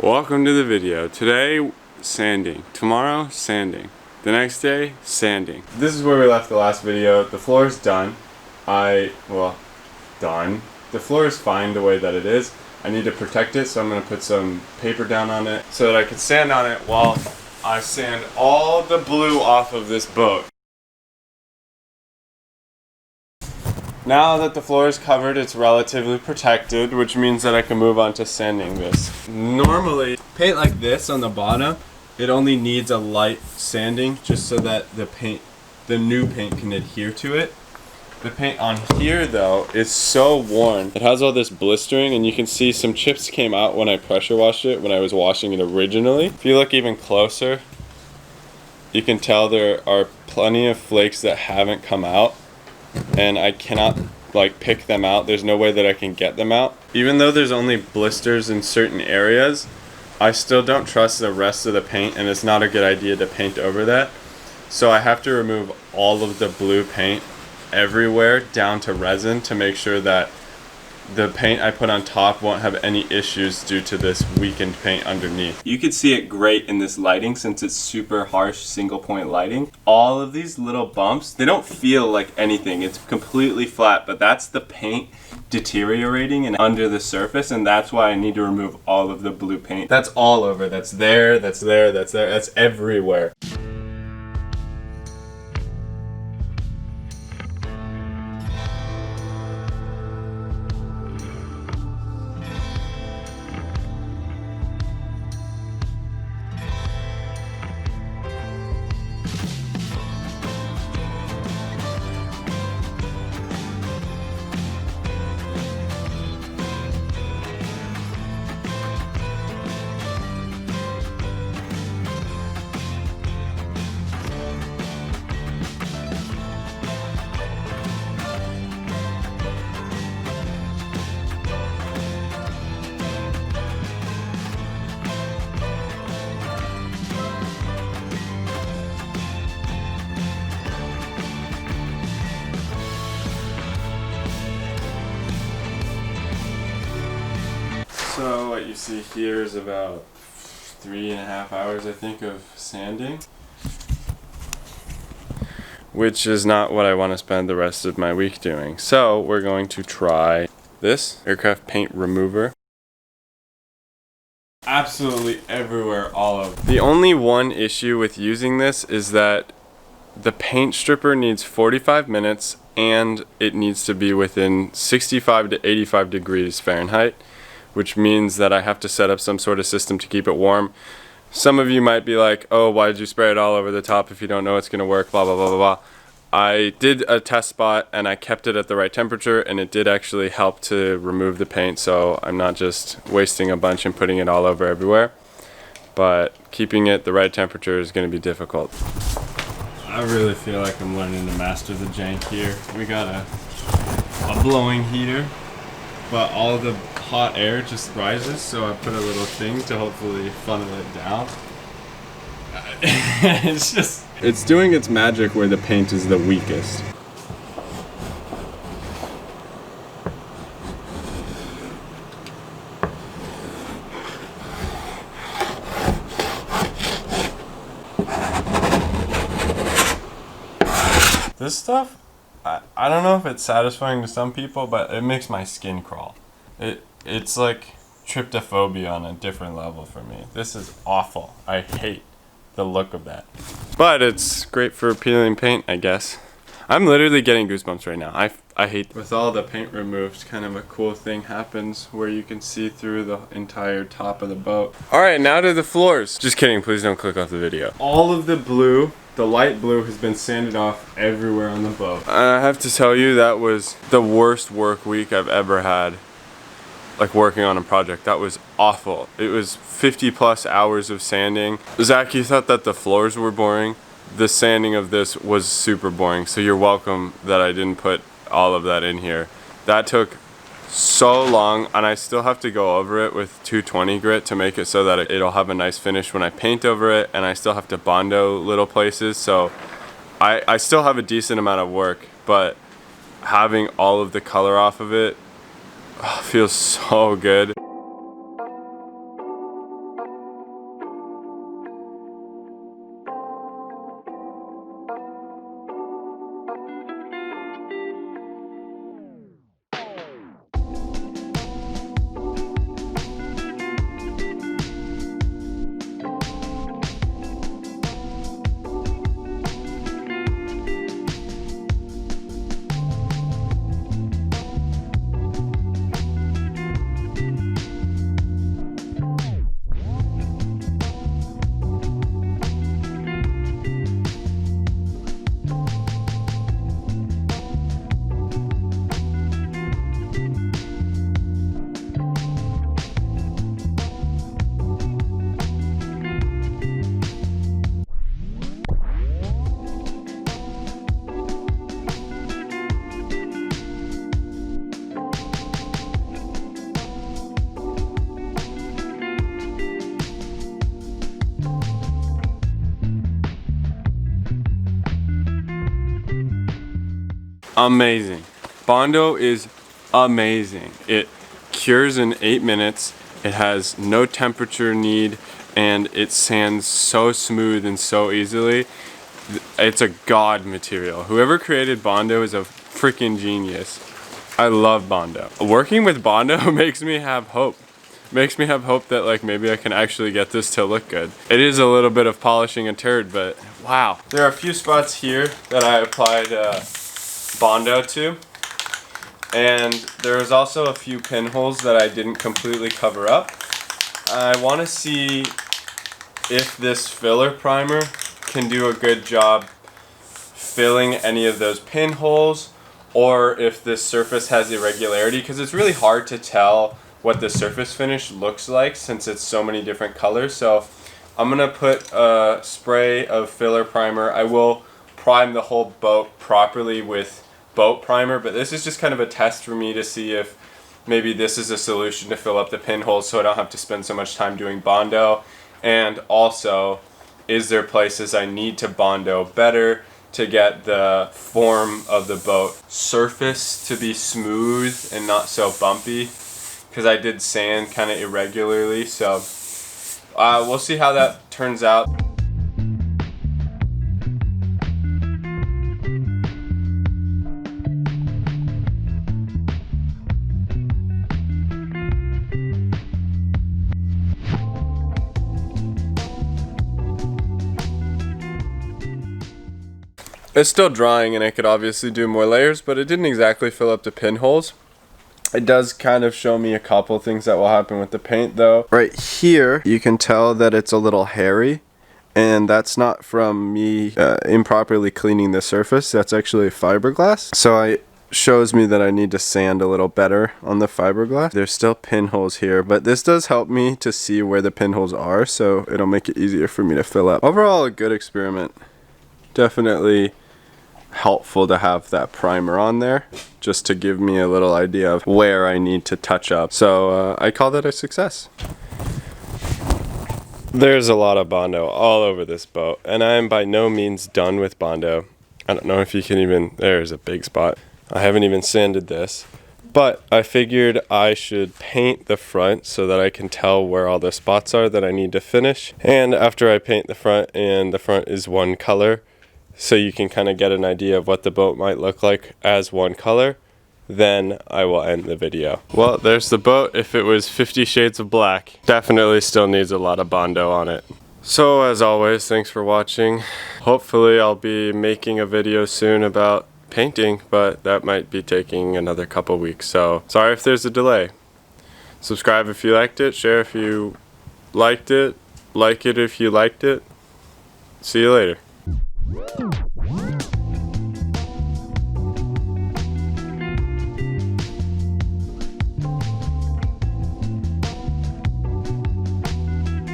Welcome to the video. Today, sanding. Tomorrow, sanding. The next day, sanding. This is where we left the last video. The floor is done. Done. The floor is fine the way that it is. I need to protect it, so I'm going to put some paper down on it so that I can sand on it while I sand all the blue off of this boat. Now that the floor is covered, it's relatively protected, which means that I can move on to sanding this. Normally, paint like this on the bottom, it only needs a light sanding just so that the new paint can adhere to it. The paint on here though is so worn. It has all this blistering, and you can see some chips came out when I pressure washed it when I was washing it originally. If you look even closer, you can tell there are plenty of flakes that haven't come out, and I cannot pick them out. There's no way that I can get them out. Even though there's only blisters in certain areas, I still don't trust the rest of the paint, and it's not a good idea to paint over that. So I have to remove all of the blue paint everywhere down to resin to make sure that the paint I put on top won't have any issues due to this weakened paint underneath. You can see it great in this lighting since it's super harsh single point lighting. All of these little bumps, they don't feel like anything. It's completely flat, but that's the paint deteriorating and under the surface, and that's why I need to remove all of the blue paint. That's all over. That's there, that's there, that's there, that's everywhere. So what you see here is about 3.5 hours, I think, of sanding, which is not what I want to spend the rest of my week doing. So we're going to try this aircraft paint remover. Absolutely everywhere, all over. The only one issue with using this is that the paint stripper needs 45 minutes and it needs to be within 65 to 85 degrees Fahrenheit, which means that I have to set up some sort of system to keep it warm. Some of you might be like, oh, why did you spray it all over the top if you don't know it's gonna work, blah, blah, blah, blah, blah. I did a test spot and I kept it at the right temperature, and it did actually help to remove the paint, so I'm not just wasting a bunch and putting it all over everywhere. But keeping it the right temperature is gonna be difficult. I really feel like I'm learning to master the jank here. We got a blowing heater, but all the hot air just rises, so I put a little thing to hopefully funnel it down. It's doing its magic where the paint is the weakest. This stuff, I don't know if it's satisfying to some people, but it makes my skin crawl. It's like tryptophobia on a different level for me. This is awful. I hate the look of that. But it's great for peeling paint, I guess. I'm literally getting goosebumps right now. I hate. With all the paint removed, kind of a cool thing happens where you can see through the entire top of the boat. Alright, now to the floors. Just kidding, please don't click off the video. All of the blue, the light blue, has been sanded off everywhere on the boat. I have to tell you, that was the worst work week I've ever had. Like working on a project. That was awful. It was 50+ hours of sanding. Zach, you thought that the floors were boring? The sanding of this was super boring, so you're welcome that I didn't put all of that in here. That took so long, and I still have to go over it with 220 grit to make it so that it'll have a nice finish when I paint over it, and I still have to bondo little places, so I still have a decent amount of work, but having all of the color off of it feels so good. amazing. Bondo is amazing. It cures in 8 minutes. It has no temperature need, and it sands so smooth and so easily. It's a god material. Whoever created Bondo is a freaking genius. I love Bondo. Working with Bondo makes me have hope. Makes me have hope that like maybe I can actually get this to look good. It is a little bit of polishing a turd, but wow. There are a few spots here that I applied Bondo to. And there's also a few pinholes that I didn't completely cover up. I want to see if this filler primer can do a good job filling any of those pinholes, or if this surface has irregularity, because it's really hard to tell what the surface finish looks like since it's so many different colors. So I'm gonna put a spray of filler primer. I will prime the whole boat properly with boat primer, but this is just kind of a test for me to see if maybe this is a solution to fill up the pinholes so I don't have to spend so much time doing Bondo. And also, is there places I need to Bondo better to get the form of the boat surface to be smooth and not so bumpy, because I did sand kind of irregularly. So we'll see how that turns out. It's still drying and I could obviously do more layers, but it didn't exactly fill up the pinholes. It does kind of show me a couple things that will happen with the paint though. Right here, you can tell that it's a little hairy, and that's not from me improperly cleaning the surface. That's actually fiberglass. So it shows me that I need to sand a little better on the fiberglass. There's still pinholes here, but this does help me to see where the pinholes are, so it'll make it easier for me to fill up. Overall, a good experiment. Definitely helpful to have that primer on there just to give me a little idea of where I need to touch up. So I call that a success. There's a lot of Bondo all over this boat, and I am by no means done with Bondo. I don't know if you can even, there's a big spot. I haven't even sanded this, but I figured I should paint the front so that I can tell where all the spots are that I need to finish. And after I paint the front, and the front is one color, so you can kind of get an idea of what the boat might look like as one color, then I will end the video. Well, there's the boat. If it was 50 shades of black, definitely still needs a lot of Bondo on it. So as always, thanks for watching. Hopefully I'll be making a video soon about painting, but that might be taking another couple weeks, so sorry if there's a delay. Subscribe if you liked it, share if you liked it, like it if you liked it. See you later.